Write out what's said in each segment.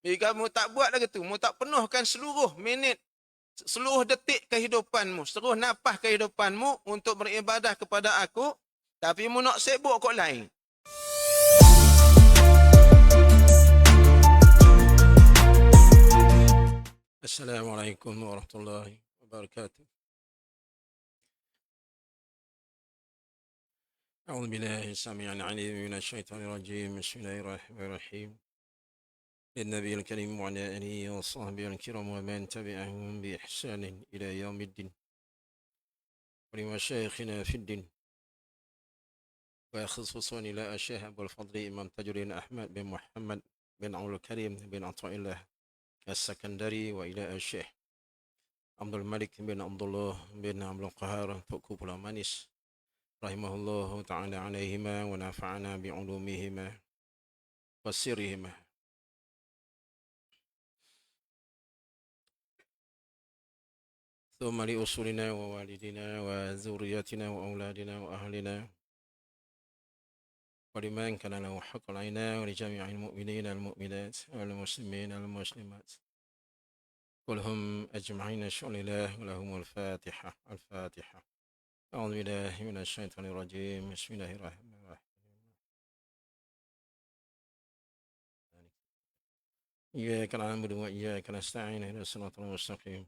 Jika kamu tak buat lagi tu, kamu tak penuhkan seluruh minit, seluruh detik kehidupanmu, seluruh nafas kehidupanmu untuk beribadah kepada aku, tapi kamu nak sibuk kok lain. Assalamualaikum warahmatullahi wabarakatuh. أعوذ بالله السميع العليم من الشيطان الرجيم. بسم الله الرحمن الرحيم. للنبي الكريم وعلى آله وصحبه الكرام ومن تبعهم بإحسان إلى يوم الدين. ولمشايخنا في الدين وخصوصا إلى الشيخ أبو الفضل إمام تاج الدين أحمد بن محمد بن عبد الكريم بن عطاء الله السكندري، وإلى الشيخ عبد الملك بن عبد الله بن عبد القهار Tuku Pulau Manis rahimahullah ta'ala alaihima wa nafa'ana bi'ulumihima wa sirrihima. ثم لأصولنا ووالدنا وذرياتنا وأولادنا وأهلنا ولمن كان له حق علينا ولجميع المؤمنين المؤمنات والمسلمين المسلمات كلهم أجمعين شكر الله ولهم الفاتحة. الفاتحة. أعوذ بالله من الشيطان الرجيم. بسم الله الرحمن الرحيم. إياك نعبد وإياك نستعين اهدنا الصراط المستقيم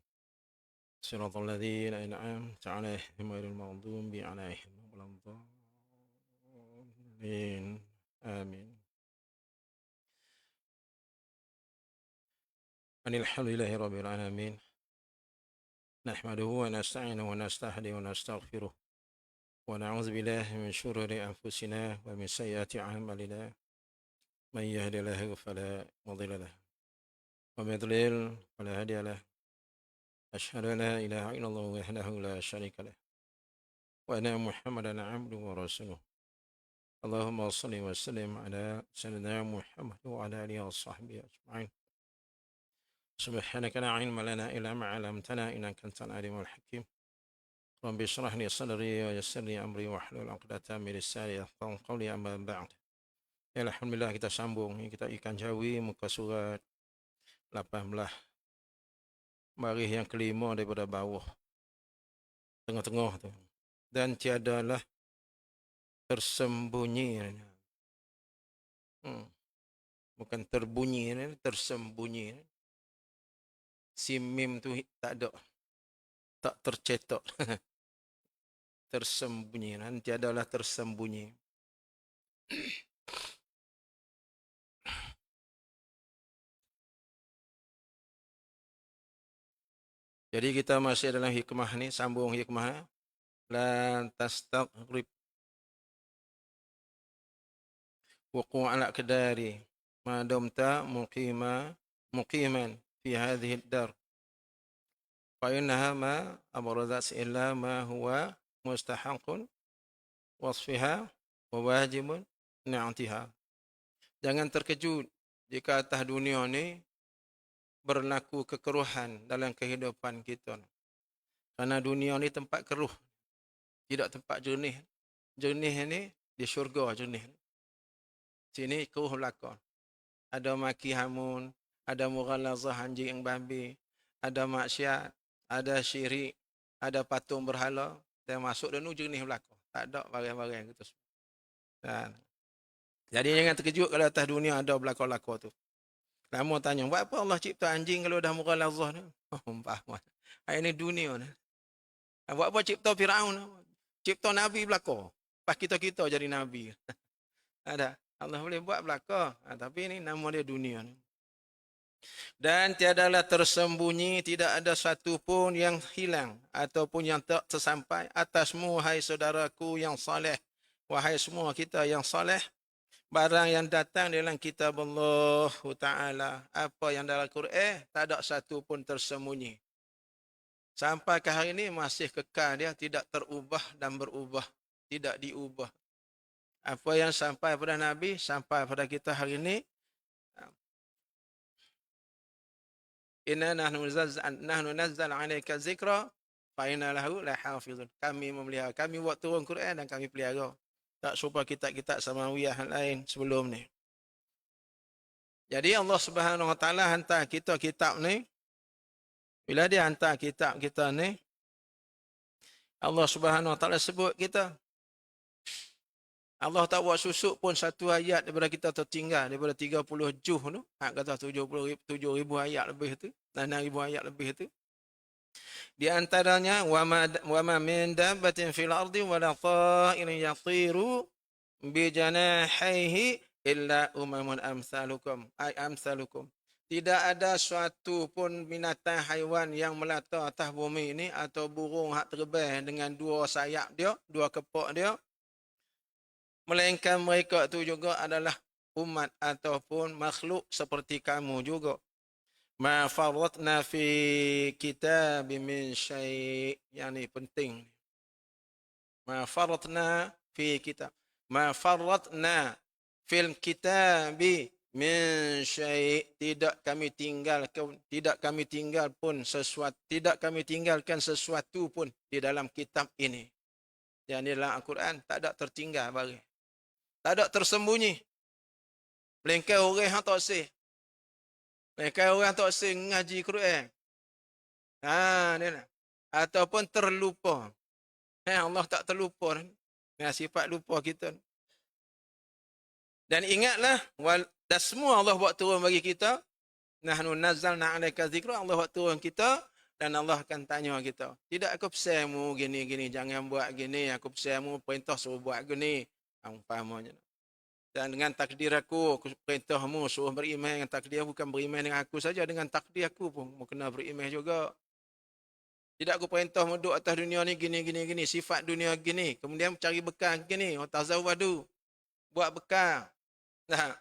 صراط الذين أنعمت عليهم غير المغضوب عليهم ولا الضالين. آمين. الحمد لله رب العالمين، نحمده ونستعينه ونستهديه ونستغفره ونعوذ بالله من شرور أنفسنا ومن سيئات أعمالنا، من يهد الله فلا مضل له ومن يضلل فلا هادي له. أشهد أن لا إله إلا الله وحده لا شريك له وأن محمدا عبده ورسوله. اللهم صل وسلم على سيدنا محمد وعلى آله وصحبه أجمعين. سبحانك لا علم لنا إلا ما علمتنا إنك أنت العليم الحكيم. رب اشرح لي صدري ويسر لي أمري واحلل عقدة من لساني يفقهوا قولي. أما بعد. Alhamdulillah, kita sambung, kita ikan jawi muka surat 18, baris yang kelima daripada bawah, tengah-tengah tu. Dan tiadalah tersembunyi, bukan terbunyi, tersembunyi. Si mim tu tak ada, tak tercetak. Tersembunyi, dan tiadalah tersembunyi. Jadi kita masih dalam hikmah ni, sambung hikmah. La tastaqrib wuqu'al aqdari ma dumta muqiman fi hadhihi ad-dar fa innaha ma abrazat illa ma huwa mustahaqun wasfiha wa wajibun ni'atiha. Jangan terkejut jika atas dunia ni berlaku kekeruhan dalam kehidupan kita. Kerana dunia ni tempat keruh, tidak tempat jernih. Jernih ni di syurga jernih. Sini keruh belakang. Ada maki hamun, ada mughalazah anjing yang babi, ada maksiat, ada syirik, ada patung berhala. Dan masuk dan jernih belakang. Tak ada barang-barang gitu. Jadi jangan terkejut kalau atas dunia ada belakang-belakang tu. Lama tanya, buat apa Allah cipta anjing kalau dah mughalazah ni? Faham. Ini dunia ni. Buat apa cipta Firaun? Cipta Nabi belakang. Pas kita-kita jadi Nabi. Ada. Allah boleh buat belakang. Tapi ini nama dia dunia ni. Dan tiadalah tersembunyi, tidak ada satu pun yang hilang ataupun yang tak tersampai atasmu, hai saudaraku yang saleh. Wahai semua kita yang saleh. Barang yang datang dalam kitab Allah Ta'ala, apa yang dalam Quran, tak ada satu pun tersembunyi. Sampai ke hari ini masih kekal dia, tidak terubah dan berubah, tidak diubah. Apa yang sampai pada Nabi, sampai pada kita hari ini. Inna nahnu nazzal 'alaika dzikra fa inna lahu lahafizun. Kami memelihara, kami buat turun Quran dan kami pelihara. Tak serupa kitab-kitab samawiyah lain sebelum ni. Jadi Allah Subhanahu Wa Taala hantar kita kitab ni. Bila dia hantar kitab kita ni, Allah Subhanahu Wa Taala sebut kita. Allah tak buat susuk pun satu ayat daripada kita tertinggal daripada 30 juh tu. Hak kata 7,000 ayat lebih tu. 6,000 ayat lebih tu. Di antaranya wa ma min dabbatin fil ardi wala ta'irin yatiru bi janahihi illa umamun amsalukum ay amsalukum. Tidak ada suatu pun binatang haiwan yang melata atas bumi ini atau burung hak terbang dengan dua sayap dia, dua kepok dia, melainkan mereka itu juga adalah umat ataupun makhluk seperti kamu juga. Ma farratna fi kitab min syai'. Yang ni penting. Ma farratna fi kitab. Ma farratna fil kitab min syai'. Tidak kami tinggalkan sesuatu pun di dalam kitab ini. Yang di dalam Al-Quran tak ada tertinggal barang. Tak ada tersembunyi. Melainkan orang yang tak sih. Melainkan orang tak sih ngaji Quran. Dia nak. Ataupun terlupa. Allah tak terlupa. Dengan sifat lupa kita. Dan ingatlah, dan semua Allah buat turun bagi kita. Nahnu nazzalna 'alaika dzikra. Allah buat turun kita. Dan Allah akan tanya kita. Tidak aku pesanmu gini-gini. Jangan buat gini. Aku pesanmu perintah suruh buat gini. Umpamanya. Dan dengan takdir aku perintahmu suruh beriman dengan takdir, bukan beriman dengan aku saja, dengan takdir aku pun kena beriman juga. Tidak aku perintah duduk atas dunia ni gini, sifat dunia gini, kemudian cari bekal gini, tazawwadu, buat bekal. Nah.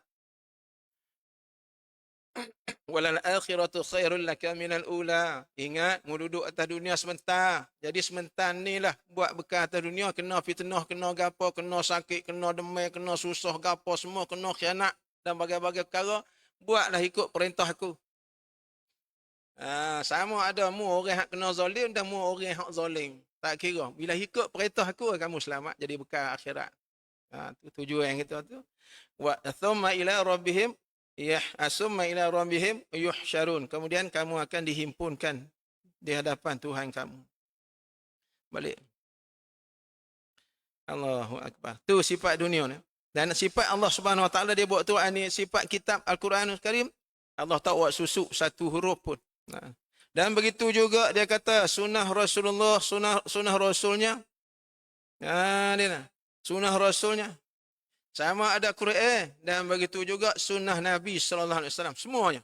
Walal akhiratu khairul laka minal ula. Ingat, mu duduk atas dunia sebentar. Jadi sebentar ni lah buat bekal atas dunia, kena fitnah, kena gapo, kena sakit, kena demam, kena susah gapo semua, kena khianat dan bagai-bagai perkara. Buatlah ikut perintah aku. Sama ada mu orang hak kena zalim dan mu orang hak zalim. Tak kira. Bila ikut perintah aku, kamu selamat jadi bekal akhirat. Tujuan kita tu. Wa thumma ila rabbihim asumma ila rabbihim yuhsyarun. Kemudian kamu akan dihimpunkan di hadapan Tuhan kamu. Balik. Allahu akbar. Tu sifat dunia ni. Dan sifat Allah Subhanahu Wa Taala dia buat tu ni sifat kitab Al-Quranul Karim. Allah tak buat susuk satu huruf pun. Dan begitu juga dia kata sunnah Rasulullah, sunnah Rasulnya. Dia nak. Sunnah Rasulnya. Sama ada Quran dan begitu juga sunnah Nabi sallallahu alaihi wasallam, semuanya.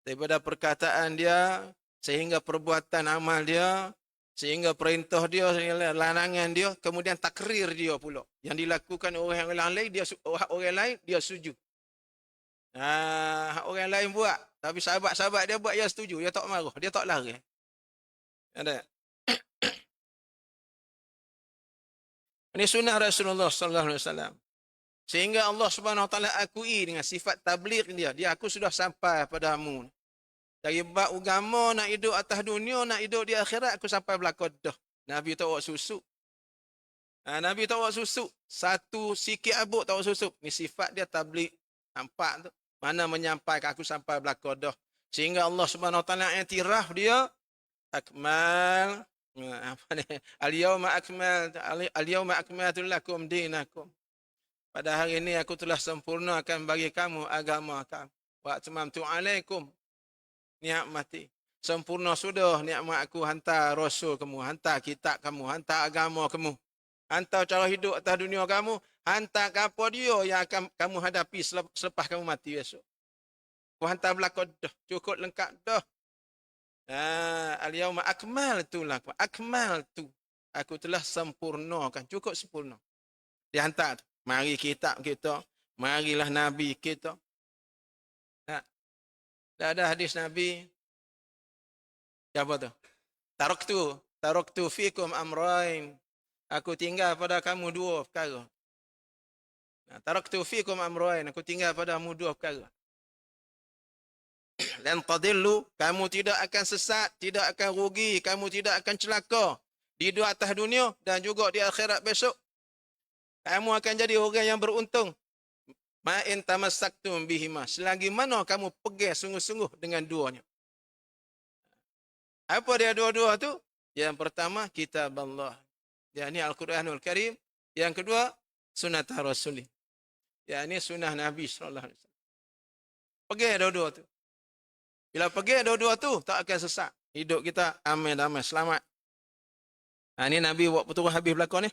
Daripada perkataan dia sehingga perbuatan amal dia, sehingga perintah dia, sehingga larangan dia, kemudian takrir dia pula. Yang dilakukan orang lain dia setuju. Orang lain buat, tapi sahabat-sahabat dia buat dia setuju, dia tak marah, dia tak lari. Ada. Ini sunnah Rasulullah sallallahu alaihi wasallam. Sehingga Allah Subhanahu Wa Taala akui dengan sifat tabligh dia. Dia aku sudah sampai padamu. Dari bab agama nak hidup atas dunia, nak hidup di akhirat, aku sampai belakang dah. Nabi tak buat susuk. Nabi tak buat susuk. Satu sikit abuk tak buat susuk. Ini sifat dia tabligh. Nampak tu. Mana menyampaikan aku sampai belakang dah. Sehingga Allah Subhanahu Wa Taala iktiraf dia. Akmal. Al-yawma akmaltu lakum dinakum. Pada hari ini aku telah sempurnakan bagi kamu agama kamu. Wa atmamtu alaikum ni'mati. Sempurna sudah nikmat aku hantar rasul kamu, hantar kitab kamu, hantar agama kamu. Hantar cara hidup atas dunia kamu, hantar apa dia yang akan kamu hadapi selepas kamu mati besok. Aku hantar belakang dah, cukup lengkap dah. Al-yawma akmaltu lakum. Akmaltu. Aku telah sempurnakan, cukup sempurna. Dihantar tu. Mari kitab kita. Marilah Nabi kita. Tak ada hadis Nabi. Apa tu? Taraktu fikum amrain. Aku tinggal pada kamu dua perkara. Taraktu fikum amrain. Aku tinggal pada kamu dua perkara. Lan tadillu. Kamu tidak akan sesat. Tidak akan rugi. Kamu tidak akan celaka. Di atas dunia dan juga di akhirat besok. Kamu akan jadi orang yang beruntung. Ma in tamassaktum bihima. Selagi mana kamu pegang sungguh-sungguh dengan duanya. Apa dia dua-dua tu? Yang pertama, kitab Allah. Yang ini Al-Quranul Karim. Yang kedua, sunnah Rasul. Yang ini sunnah Nabi SAW. Pegang dua-dua tu. Bila pegang dua-dua tu, tak akan sesat. Hidup kita aman damai, selamat. Ini Nabi buat betul habis belakang ni.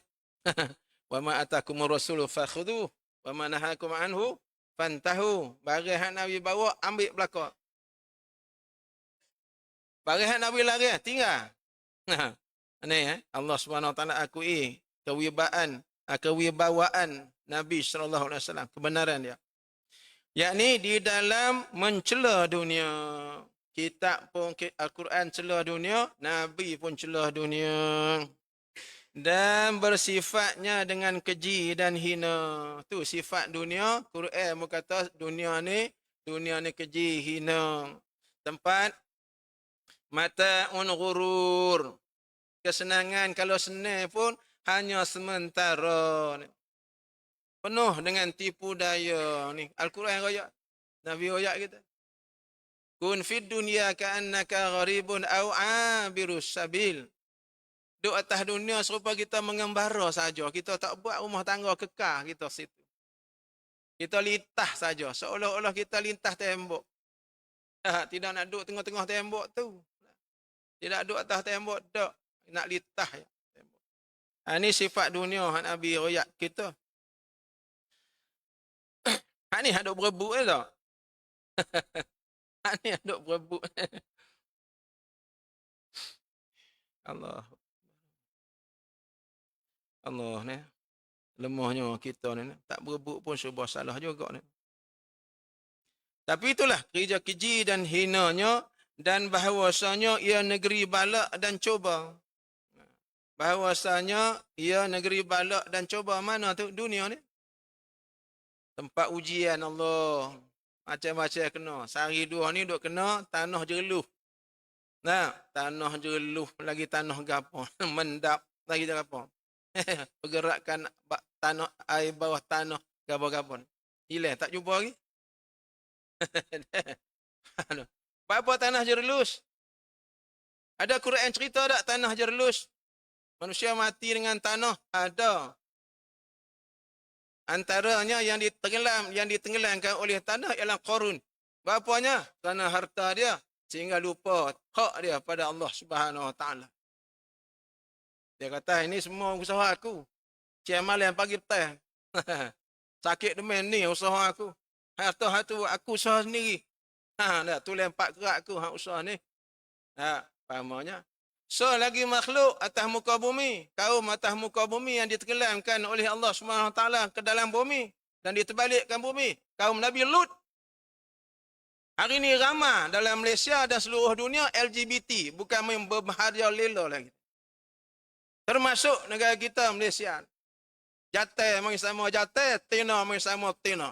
Wa ma atakumur rasulu fakhudhu wa ma nahakum anhu fantahu. Barang hak Nabi bawa ambil belakang. Barang hak Nabi lari tinggal. Nah, ini Allah Subhanahu Wa Taala akui kewibawaan Nabi sallallahu alaihi wasallam, kebenaran dia. Yakni di dalam mencela dunia. Kitab pun Al-Quran cela dunia, Nabi pun cela dunia. Dan bersifatnya dengan keji dan hina. Tu sifat dunia. Quran berkata dunia ni keji, hina. Tempat mata'un ghurur. Kesenangan kalau senang pun hanya sementara. Penuh dengan tipu daya ni. Al-Quran royak. Nabi royak kita. Kun fid dunya ka'annaka gharibun aw 'abirus sabil. Duduk atas dunia serupa kita mengembara saja. Kita tak buat rumah tangga kekal kita situ. Kita lintah saja. Seolah-olah kita lintah tembok. Tidak nak duduk tengah-tengah tembok tu. Tidak duduk atas tembok tak. Nak lintah ya, tembok. Ini sifat dunia yang Nabi royak kita. Hak ni duk berebut tak? Hak ni duk berebut. Allah ni. Lemahnya kita ni. Tak berebut pun sebuah salah juga ni. Tapi itulah kerja keji dan hinanya dan bahawasanya ia negeri balak dan coba. Bahawasanya ia negeri balak dan coba. Mana tu dunia ni? Tempat ujian Allah. Macam-macam kena. Sehari dua ni duk kena tanah jeluh. Nah, tanah jeluh lagi tanah gapo. Mendap lagi gapo. Pergerakan tanah air bawah tanah gapo-gapo. Hilang tak jumpa lagi. Apa tanah jerlus? Ada Quran cerita tak tanah jerlus? Manusia mati dengan tanah? Ada. Antaranya yang ditenggelamkan oleh tanah ialah Qarun. Bapanya? Kerana harta dia sehingga lupa hak dia pada Allah Subhanahu Wa Taala. Dia kata ini semua usaha aku. Cik malam pagi teh. Sakit demen ni usaha aku. Harta tu aku usaha sendiri. Dah tu lempak kerak aku hak usaha ni. Pahamnya. So lagi makhluk atas muka bumi, kaum atas muka bumi yang ditenggelamkan oleh Allah Subhanahu Wa Taala ke dalam bumi dan diterbalikkan bumi, kaum Nabi Lut. Hari ini ramai dalam Malaysia dan seluruh dunia LGBT, bukan main berbahagia lela lagi. Termasuk negara kita Malaysia. Jatah mari sama jatah, tina mari sama tina.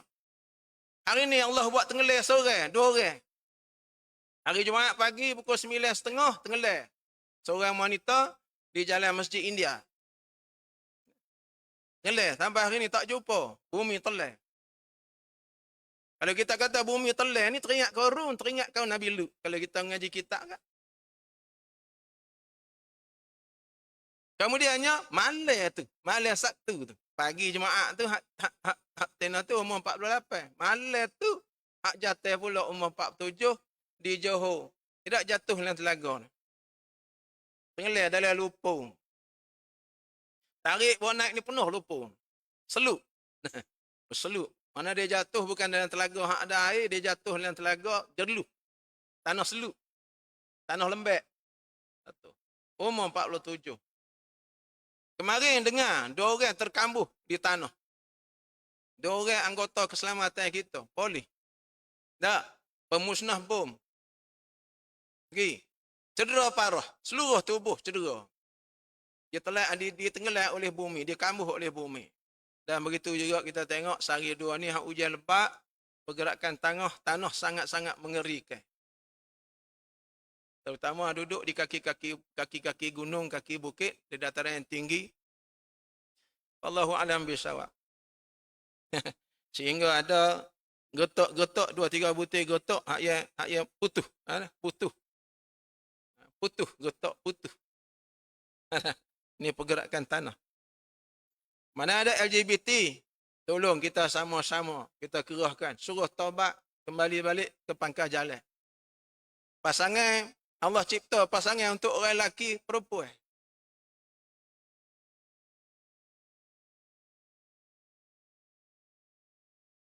Hari ini Allah buat tenggelam seorang, dua orang. Hari Jumaat pagi pukul 9.30 tenggelam. Seorang wanita di jalan Masjid India. Tenggelam sampai hari ini tak jumpa. Bumi telan. Kalau kita kata bumi telan ni teringat Qarun, teringat kau Nabi Lut. Kalau kita mengaji kitab kan. Kemudiannya malam Sabtu tu. Pagi Jumaat tu hak tena tu umur 48. Malam tu hak jatuh pula umur 47 di Johor. Tidak jatuh dalam telaga ni. Tenggelam dalam lupung. Tarik bawah naik ni penuh lupung. Seluk. Seluk. Mana dia jatuh bukan dalam telaga hak ada air, dia jatuh dalam telaga jerluh. Tanah seluk. Tanah lembek. Satu. Umur 47. Kemarin dengar, 2 orang terkambuh di tanah. 2 orang anggota keselamatan kita, polis. Tak, pemusnah bom. Pergi. Cedera parah. Seluruh tubuh cedera. Dia telah ditenggelam oleh bumi. Dia kambuh oleh bumi. Dan begitu juga kita tengok sehari dua ni hak hujan lebat. Pergerakan tanah sangat-sangat mengerikan. Terutama duduk di kaki-kaki gunung, kaki bukit. Di dataran yang tinggi. Allahu a'lam bishawab. Sehingga ada getok-getok 2-3 butir getok hak ya putuh. Putuh. Putuh, getok putuh. Ini pergerakan tanah. Mana ada LGBT, tolong kita sama-sama, kita kerahkan. Suruh taubat, kembali balik ke pangkal jalan. Pasangan, Allah cipta pasangan untuk orang lelaki, perempuan.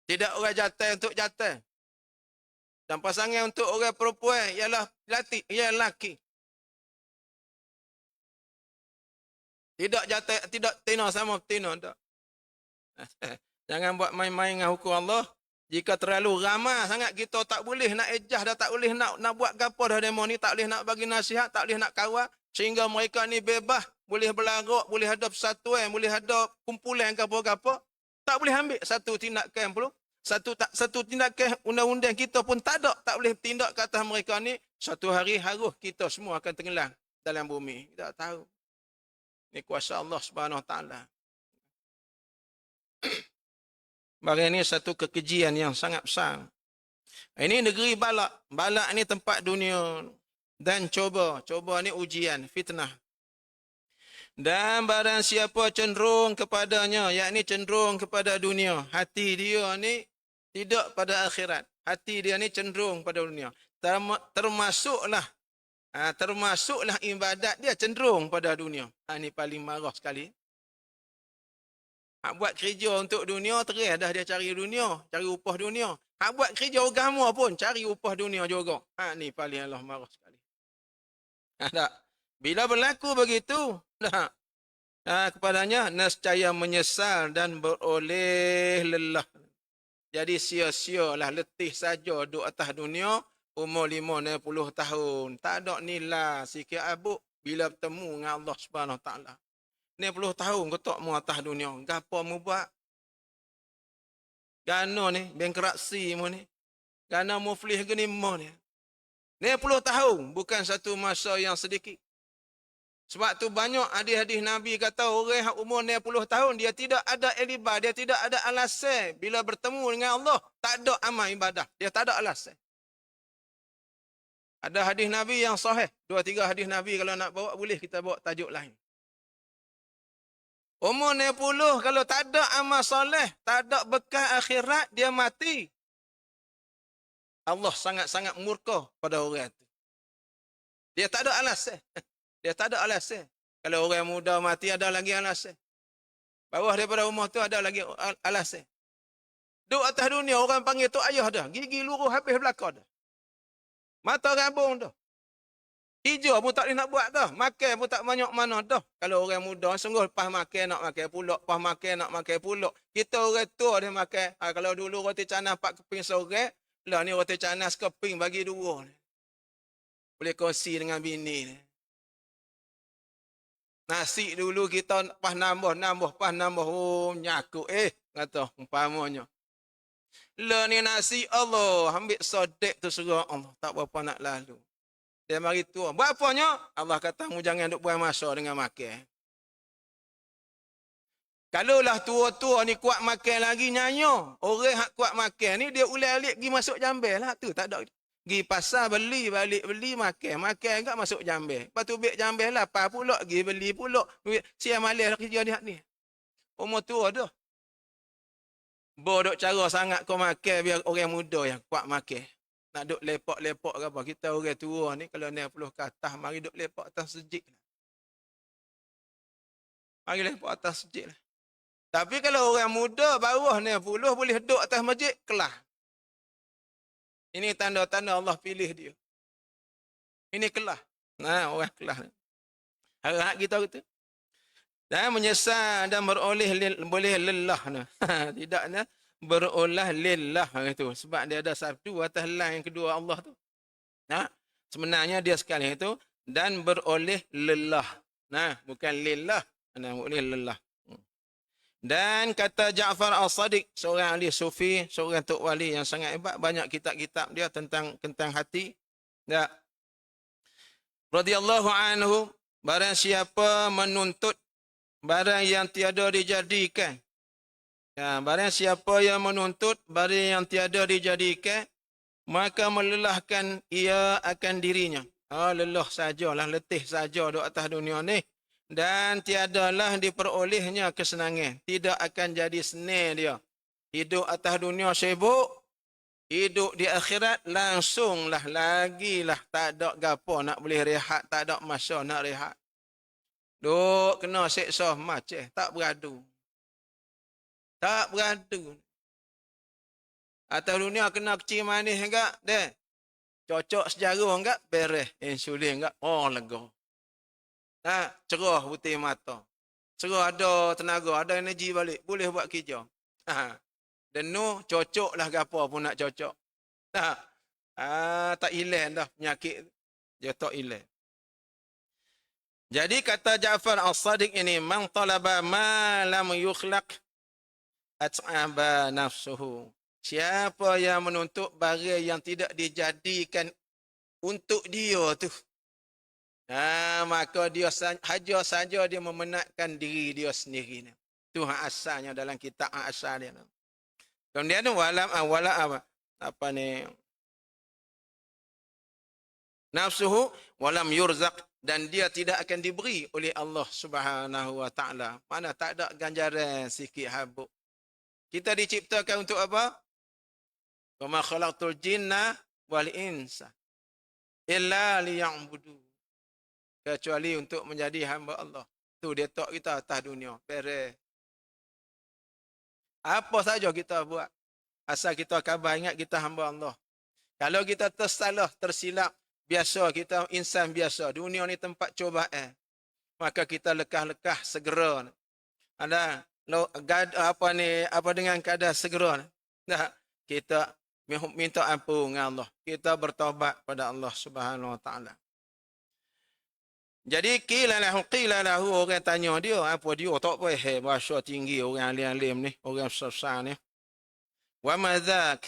Tidak orang jantan untuk jantan. Dan pasangan untuk orang perempuan ialah lelaki. Tidak jantan, tidak tina sama tina. Jangan buat main-main dengan hukum Allah. Jika terlalu ramai sangat kita tak boleh nak ejah dah, tak boleh nak buat gapo dah demo ni, tak boleh nak bagi nasihat, tak boleh nak kawal, sehingga mereka ni bebas, boleh berlarak, boleh ada persatuan, boleh ada kumpulan gapo-gapo. Tak boleh ambil satu tindakan pula. Satu tindakan undang-undang kita pun tak ada, tak boleh tindak ke atas mereka ni. Satu hari harus kita semua akan tenggelam dalam bumi. Kita tak tahu. Ini kuasa Allah Subhanahu Wa Taala. Bahagian ini satu kekejian yang sangat besar. Ini negeri balak. Balak ini tempat dunia. Dan coba ni ujian, fitnah. Dan barang siapa cenderung kepadanya, yakni cenderung kepada dunia, hati dia ni tidak pada akhirat. Hati dia ni cenderung pada dunia. Termasuklah ibadat dia cenderung pada dunia. Ini paling marah sekali. Hak buat kerja untuk dunia, terus dah dia cari dunia, cari upah dunia. Hak buat kerja agama pun cari upah dunia juga. Ni paling Allah marah sekali. Tak? Bila berlaku begitu, kepadanya nescaya menyesal dan beroleh lelah. Jadi sia-sialah, letih saja duduk atas dunia umur 50 tahun. Tak ada nilai sikit abuk bila bertemu dengan Allah Subhanahu Taala. 60 tahun ketok mu atas dunia. Gapo mu buat? Gana ni, bankruptcy mu ni. Gana muflih geni mu ni. 60 tahun bukan satu masa yang sedikit. Sebab tu banyak hadis-hadis Nabi kata orang yang umur 60 tahun dia tidak ada elibar, dia tidak ada alasan bila bertemu dengan Allah, tak ada amal ibadah, dia tak ada alasan. Ada hadis Nabi yang sahih, 2-3 hadis Nabi kalau nak bawa boleh kita bawa tajuk lain. Umur 60 kalau tak ada amal soleh, tak ada bekas akhirat, dia mati. Allah sangat-sangat murka pada orang itu. Dia tak ada alasan. Dia tak ada alasan. Kalau orang muda mati ada lagi alasan. Bawah daripada umur tu ada lagi alasan. Duduk atas dunia orang panggil tu ayah dah. Gigi luruh habis belakang dah. Mata rabung dah. Hijau pun tak boleh nak buat dah. Makan pun tak banyak mana dah. Kalau orang muda sungguh lepas makan nak makan pulak. Lepas makan nak makan pulak. Kita orang tua dia makan. Kalau dulu roti canai 4 keping seorang. Lah ni roti canai sekeping bagi 2. Boleh kongsi dengan bini ni. Nasi dulu kita pas nambah. Oh, nyakuk. Kata umpamanya. Lah ni nasi Allah. Ambil sodek tu surah Allah. Tak berapa nak lalu. Dia mari tua. Buat apanya? Allah kata, mu jangan duk buang masa dengan makan. Kalaulah tua-tua ni kuat makan lagi nyanyo. Orang yang kuat makan ni dia ulai-alik pergi masuk jambel lah. Tu tak ada. Pergi pasar beli, balik beli, makan. Makan enggak masuk jambel. Lepas tu beg jambel lah. Apa pulak, pergi beli pulak. Siap malis kerja ni. Umur tua dah. Bodoh cara sangat kau makan biar orang muda yang kuat makan. Nak duk lepak-lepak ke apa. Kita orang tua ni kalau 60 ke atas, mari duk lepak atas sejik. Mari lepak atas sejik lah. Tapi kalau orang muda bawah 60 boleh duduk atas masjid, kelah. Ini tanda-tanda Allah pilih dia. Ini kelah. Nah, orang kelah. Harap kita gitu. Dan menyesal dan beroleh boleh lelah. Tidaknya berolah lillah itu. Sebab dia ada satu atas lain yang kedua Allah tu. Nah, sebenarnya dia sekali itu dan beroleh lelah. Nah, bukan lillah. Nah, boleh lelah. Dan kata Ja'far Al-Sadiq, seorang ahli sufi, seorang tok wali yang sangat hebat, banyak kitab-kitab dia tentang hati. Ya. Radhiyallahu anhu, barang siapa menuntut barang yang tiada dijadikan, Ya, barang siapa yang menuntut barang yang tiada dijadikan, maka melelahkan ia akan dirinya. Lelah sajalah, letih saja duk atas dunia ni. Dan tiadalah diperolehnya kesenangan. Tidak akan jadi senang dia. Hidup atas dunia sibuk, hidup di akhirat langsunglah lagilah tak ada gapo nak boleh rehat, tak ada masa nak rehat. Duk kena seksa macam tak beradu. Tak beradu. Atas dunia kena kecil manis enggak? Deh. Cocok sejaruh enggak? Beres. Insulin enggak? Oh, lega. Cerah putih mata. Cerah ada tenaga, ada energi balik. Boleh buat kerja. Denu cocoklah gapo pun nak cocok. Tak hilang dah penyakit. Dia tak hilang. Jadi kata Ja'far As-Sadiq ini, man talaba ma lam yukhlaq at'aba nafsuhu. Siapa yang menuntut barang yang tidak dijadikan untuk dia tu, maka dia saja dia memenatkan diri dia sendiri. Itu hak asalnya dalam kitab hak asal dia. Kemudian apa ni? Nafsuhu walam yurzaq, dan dia tidak akan diberi oleh Allah Subhanahu wa taala. Mana tak ada ganjaran sikit habuk. Kita diciptakan untuk apa? Wa ma khalaqtul jinna wal insa illa liya'budu. Kecuali untuk menjadi hamba Allah. Tu dia tok kita atas dunia. Beres. Apa saja kita buat, asal kita khabar ingat kita hamba Allah. Kalau kita tersalah, tersilap, biasa kita insan biasa. Dunia ni tempat cubaan. Maka kita lekah-lekah segera. Apa dengan keadaan segera. Kita minta ampun dengan Allah. Kita bertaubat pada Allah Subhanahu wa taala. Jadi qila lahu, orang tanya dia, apa dia tak faham bahasa tinggi orang alim-alim ni, orang besar ni. Wa madzak,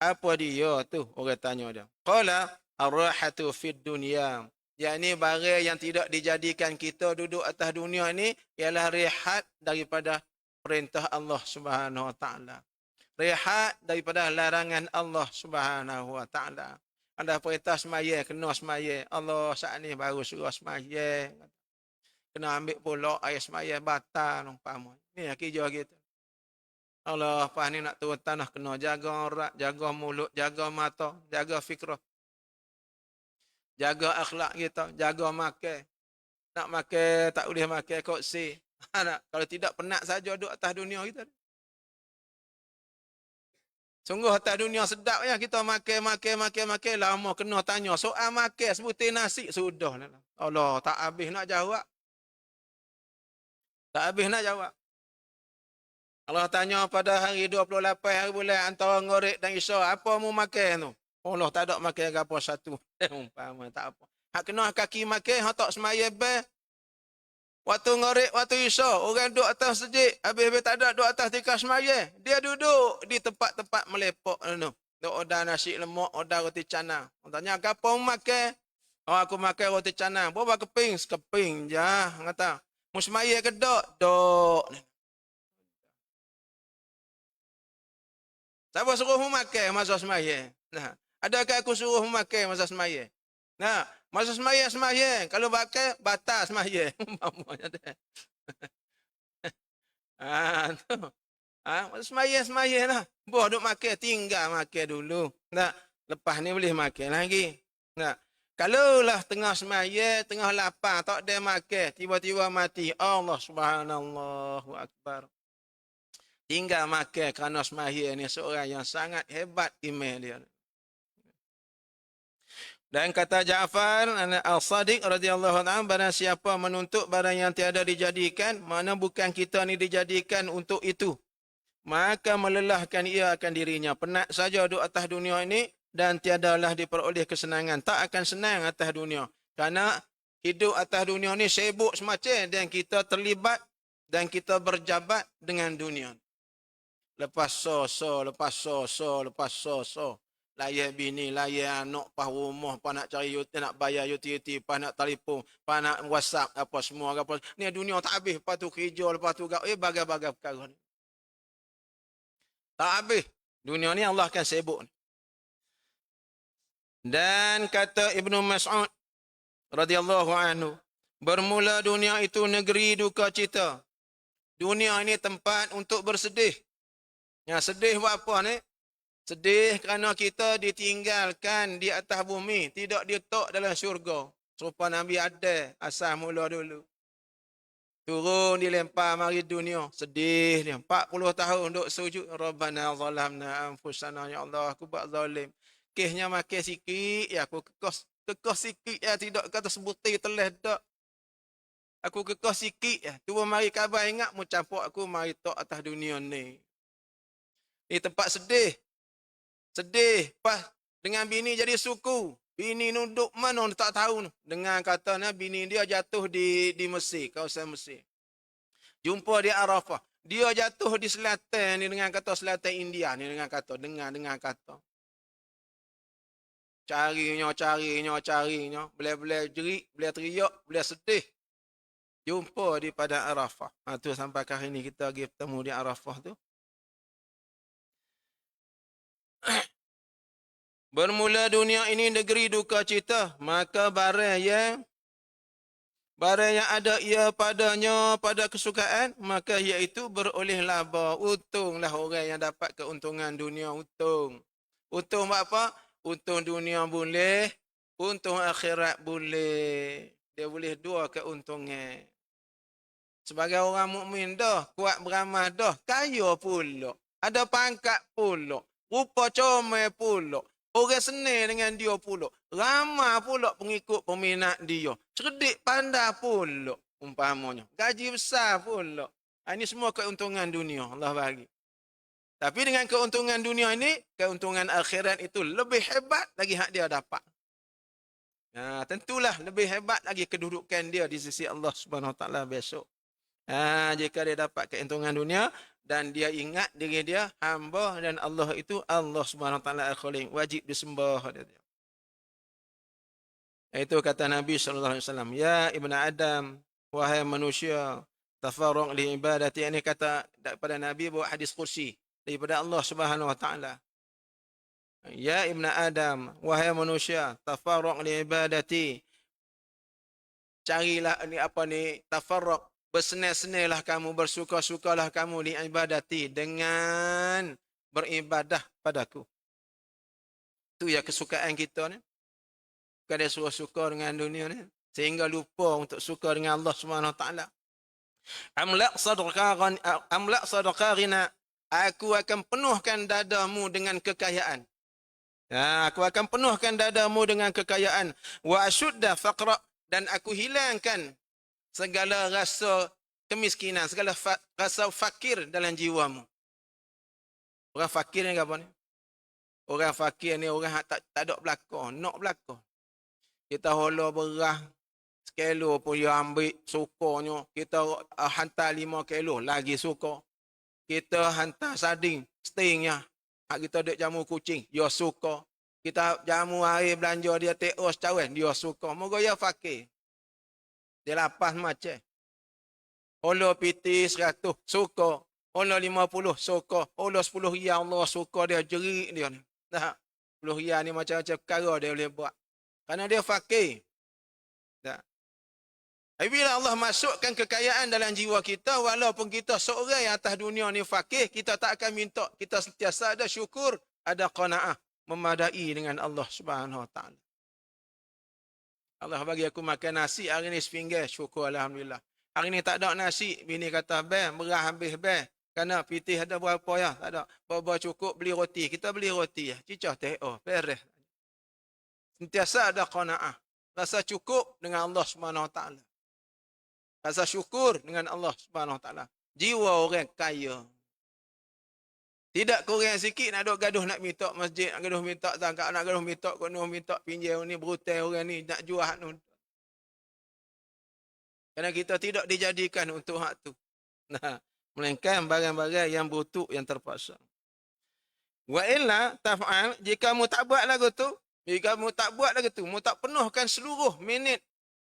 apa dia tu, orang tanya dia. Qala ar-rahatu fid dunya. Yakni barang yang tidak dijadikan kita duduk atas dunia ni ialah rehat daripada perintah Allah Subhanahu wa taala. Rehat daripada larangan Allah Subhanahu wa taala. Ada perintah semaya, kena semaya. Allah saat ni baru suruh semaya. Kena ambil pula air semaya batal. Umpama. Ni kerja kita. Allah pas ni nak turun tanah, kena jaga aurat, jaga mulut, jaga mata, jaga fikrah. Jaga akhlak kita, jaga makan. Nak makan, tak boleh makan koksi. Kalau tidak penat saja duduk atas dunia kita. Sungguh atas dunia sedap ya, kita makan. Lama kena tanya soal makan sebutir nasi sudah. Allah tak habis nak jawab. Tak habis nak jawab. Allah tanya pada hari 28 hari bulan antara Ngorek dan Isya, apa mu makan tu? Allah tak ada makan apa satu. Umpama tak apa. Hak kena kaki makan, hak tak semaya be. Waktu Ngorek, waktu Isya, orang duduk atas masjid, habis-habis tak ada duduk atas tikar semaya. Dia duduk di tempat-tempat melepok tu. Duk order nasi lemak, order roti canang. Tanya, apa mu makan? Oh, aku makan roti canang. Berapa keping? Sekeping je. Kata, mu semaya ke dok? Dok. Siapa suruh mu makan masa semaya? Nah, adakah aku suruh mu makan masa semaya? Nah, masa semaya. Kalau makan, batal semaya. Umpamanya dia. Tu. Masa semaya lah. Buah duk makan, tinggal makan dulu. Nah, lepas ni boleh makan lagi. Nah, kalaulah tengah semaya, tengah lapar, tak ada makan, tiba-tiba mati. Allah Subhanallahu Akbar. Tinggal makan kerana semaya ni seorang yang sangat hebat iman dia. Dan kata Ja'far Al-Sadiq radhiyallahu anhu, barang siapa menuntut barang yang tiada dijadikan, mana bukan kita ni dijadikan untuk itu, maka melelahkan ia akan dirinya. Penat saja duduk atas dunia ini dan tiadalah diperoleh kesenangan. Tak akan senang atas dunia. Karena hidup atas dunia ini sibuk semacam dan kita terlibat dan kita berjabat dengan dunia. Lepas so. Layan bini, layan anak, pas rumah, pas nak cari yuti, nak bayar utility, pas nak telefon, pas nak WhatsApp, apa semua. Apa. Ni dunia tak habis. Lepas tu kerja, lepas tu bagai-bagai perkara ni. Tak habis. Dunia ni Allah akan sibuk. Dan kata Ibnu Mas'ud radhiyallahu anhu, bermula dunia itu negeri duka cita. Dunia ini tempat untuk bersedih. Yang sedih buat apa ni? Sedih kerana kita ditinggalkan di atas bumi, tidak diletak dalam syurga. Serupa Nabi Adam asal mula dulu. Turun dilempar mari dunia, sedih dia. 40 tahun duk sujud, Rabbana zalamna anfusana, ya Allah aku buat zalim. Kisnya makin sikit, ya aku kekos sikit ya, tidak kata sebutir telah dak. Aku kekos sikit ya. Tu mari khabar ingat mu campur aku mari tok atas dunia ni. Ni tempat sedih. Sedih. Pas dengan bini jadi suku. Bini nunduk mana tak tahu. Dengan katanya bini dia jatuh di Mesir, kawasan Mesir. Jumpa di Arafah. Dia jatuh di selatan ni dengan kata selatan India ni dengan kata dengan kata. Carinya. Boleh jerit, boleh teriak, boleh sedih. Jumpa di padang Arafah. Tu sampai hari ni kita pergi bertemu di Arafah tu. Bermula dunia ini negeri duka cita, maka barang yang ada ia padanya pada kesukaan, maka iaitu beroleh laba. Untunglah orang yang dapat keuntungan dunia, untung. Untung apa? Untung dunia boleh, untung akhirat boleh. Dia boleh dua keuntungan. Sebagai orang mukmin dah, kuat beramal dah, kaya pula. Ada pangkat pula, rupa comel pula. Orang senang dengan dia pula. Ramai pula pengikut peminat dia. Cerdik pandai pula umpamanya. Gaji besar pula. Ini semua keuntungan dunia Allah bagi. Tapi dengan keuntungan dunia ini, keuntungan akhirat itu lebih hebat lagi hak dia dapat. Tentulah lebih hebat lagi kedudukan dia di sisi Allah Subhanahu Wa Taala besok. Jika dia dapat keuntungan dunia dan dia ingat diri dia hamba dan Allah itu Allah Subhanahu Wa Taala al-Khaliq, wajib disembah dia. Itu kata Nabi sallallahu alaihi wasallam, ya ibnu Adam, wahai manusia, tafarruq li ibadati. Ini kata daripada Nabi bawa hadis kursi daripada Allah Subhanahu Wa Taala. Ya ibnu Adam, wahai manusia, tafarruq li ibadati. Carilah ni tafarruq, bersenang-senanglah kamu, bersuka-sukalah kamu li ibadati, dengan beribadah padaku. Itu ya kesukaan kita ni. Bukan dia suka dengan dunia ni, sehingga lupa untuk suka dengan Allah Subhanahu Wa Taala. Amla sadqa ghina. Aku akan penuhkan dadamu dengan kekayaan. Aku akan penuhkan dadamu dengan kekayaan. Wa ashudda faqra. Dan aku hilangkan segala rasa kemiskinan, segala rasa fakir dalam jiwamu. Orang fakir ni apa ni? Orang fakir ni orang tak ada belakang, nak belakang. Kita hola berah sekilo pun dia ambil sukanya. Kita hantar 5 kilo lagi suka. Kita hantar sarding stingnya. Hak kita dek jamu kucing, dia suka. Kita jamu air belanja dia teos cawan, dia suka. Moga dia fakir. Dia lapas macam. Hola piti 100 suka. Hola 50 suka. Hola 10 riyal Allah suka, dia jerit dia ni. Dah 10 riyal ni macam-macam perkara dia boleh buat. Kerana dia fakir. Tak. Bila Allah masukkan kekayaan dalam jiwa kita, walaupun kita seorang yang atas dunia ni fakir, kita tak akan minta. Kita sentiasa ada syukur, ada qanaah, memadai dengan Allah Subhanahu Wa Taala. Allah bagi aku makan nasi hari ni sepinggir, syukur alhamdulillah. Hari ni tak ada nasi, bini kata, "Beh, berah habis beh." Kerana pitih ada berapa ya? Tak ada. Berapa cukup beli roti. Kita beli roti ya. Cicah teh, beres. Sentiasa ada qanaah. Rasa cukup dengan Allah Subhanahu Wa Taala. Rasa syukur dengan Allah Subhanahu Wa Taala. Jiwa orang kaya. Tidak kurang sikit nak duk gaduh nak minta masjid, nak gaduh minta zakat, nak gaduh minta kono, minta pinjam ni, berhutang orang ni, nak jual hak nu. Kerana kita tidak dijadikan untuk hak tu. Melainkan barang-barang yang butuh, yang terpaksa. Wa illa taf'al, jika mu tak buat lagu tu, jika mu tak buat lagu tu, mu tak penuhkan seluruh minit,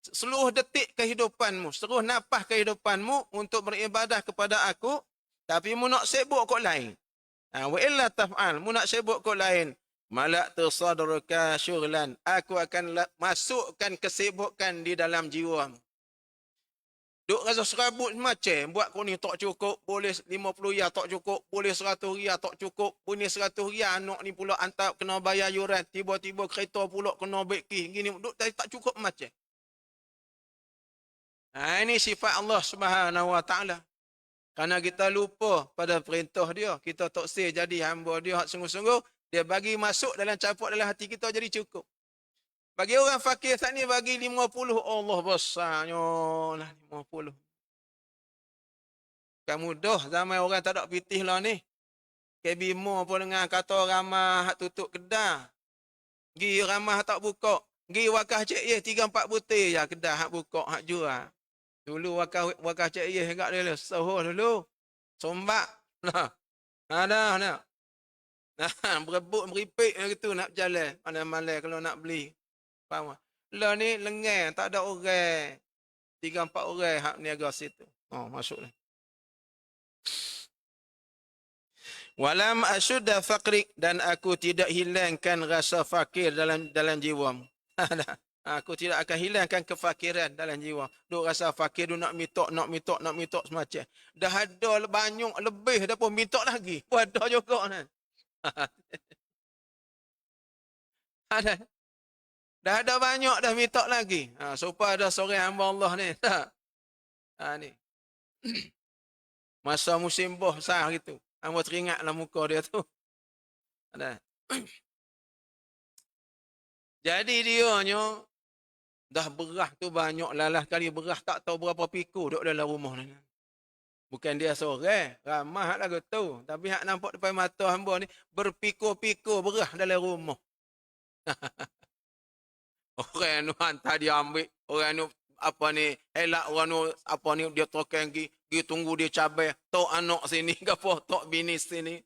seluruh detik kehidupanmu, seluruh nafas kehidupanmu untuk beribadah kepada aku, tapi mu nak sibuk kot lain. Wa illa taf'al, mu nak sibuk kau lain, malaktu sadruka syughlan, aku akan masukkan kesibukan di dalam jiwamu. Duk rasa serabut macam, buat kau ni tak cukup, boleh 50 riyal tak cukup, boleh 100 riyal tak cukup, boleh 100 riyal anak ni pula hantar kena bayar yuran, tiba-tiba kereta pula kena beki, gini, duk tak cukup macam. Ini sifat Allah Subhanahu Wa Taala. Karena kita lupa pada perintah dia, kita tak sih jadi hamba dia hak sungguh-sungguh, dia bagi masuk dalam capuk dalam hati kita jadi cukup. Bagi orang fakir saat ni bagi 50, Allah besarnya lah 50. Kan mudah zaman orang tak ada pitih lah ni. Kebimo pun dengan kata ramah hak tutup kedai. Gi ramah tak buka. Gi wakah cik ye 3-4 butir ya kedai hak buka hak jual. Dulu wakah cik ye agak dia soho dulu. Sombak. Nah. Ada nak. Nah, berebut meripik gitu nak berjalan. Malam-malam kalau nak beli. Faham tak? Lah ni lengan tak ada orang. 3-4 orang hak niaga situ. Oh, masuklah. Walam asyudda faqrik, dan aku tidak hilangkan rasa fakir dalam jiwamu. Aku tidak akan hilangkan kefakiran dalam jiwa. Duk rasa fakir, duk nak minta semacam. Dah ada banyak lebih dah pun minta lagi. Pun ada juga kan. Ada. Dah ada banyak dah minta lagi. Supaya ada seorang hamba Allah ni. Ni. Masa musim boh sah gitu. Hamba teringatlah muka dia tu. Ada. Jadi dianya dah berah tu banyak lalah kali berah tak tahu berapa pikul duduk dalam rumah ni. Bukan dia seorang, ramah lagu tu. Tapi hak nampak depan mata hamba ni berpikul-pikul berah dalam rumah. Orang nu hantar dia ambil, orang nu apa ni, elak orang nu apa ni dia token gi tunggu dia cabai, tok anak sini gapo, tok bini sini.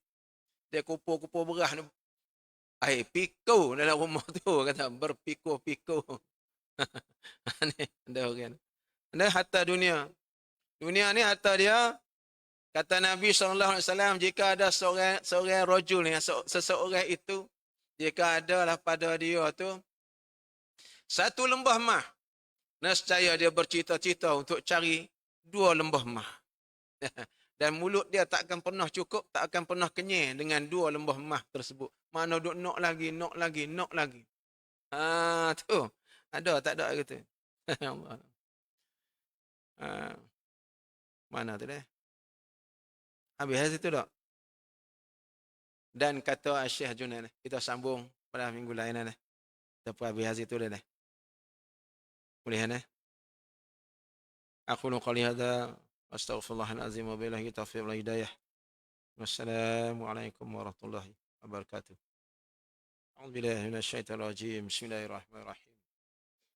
Dia kupu-kupu berah ni. Pikul dalam rumah tu kata berpikul-pikul. Ni ada orang. Ada harta dunia. Dunia ni harta dia. Kata Nabi SAW, jika ada seorang rajul ni, seseorang itu, jika ada lah pada dia tu satu lembah mah, nescaya dia bercita-cita untuk cari 2 lembah mah. Dan mulut dia tak akan pernah cukup, tak akan pernah kenyang dengan 2 lembah mah tersebut. Mana duk nak lagi. Tu. Ada tak ada gitu. Allah. Mana tu dah? Habis itu tak? Dan kata Syekh Junaid, kita sambung pada minggu lain dah. Lepas habis itu dah. Boleh dah. Aku qali hada astaghfirullahal azim wa billahi taufiq wal hidayah. Wassalamualaikum warahmatullahi wabarakatuh. A'udzu billahi minasyaitonir rajim. Bismillahirrahmanirrahim.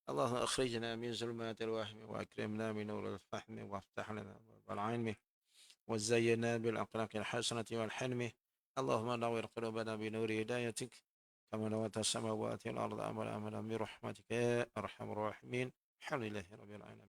اللهم أخرجنا من ظلمات الوهم وأكرمنا من نور الفهم وافتح لنا باب العلم وزينا بالأخلاق الحسنة والحلم. اللهم نور قلوبنا بنور هدايتك كما نورت السماوات والأرض أمر برحمتك يا أرحم الراحمين. الحمد لله رب العالمين.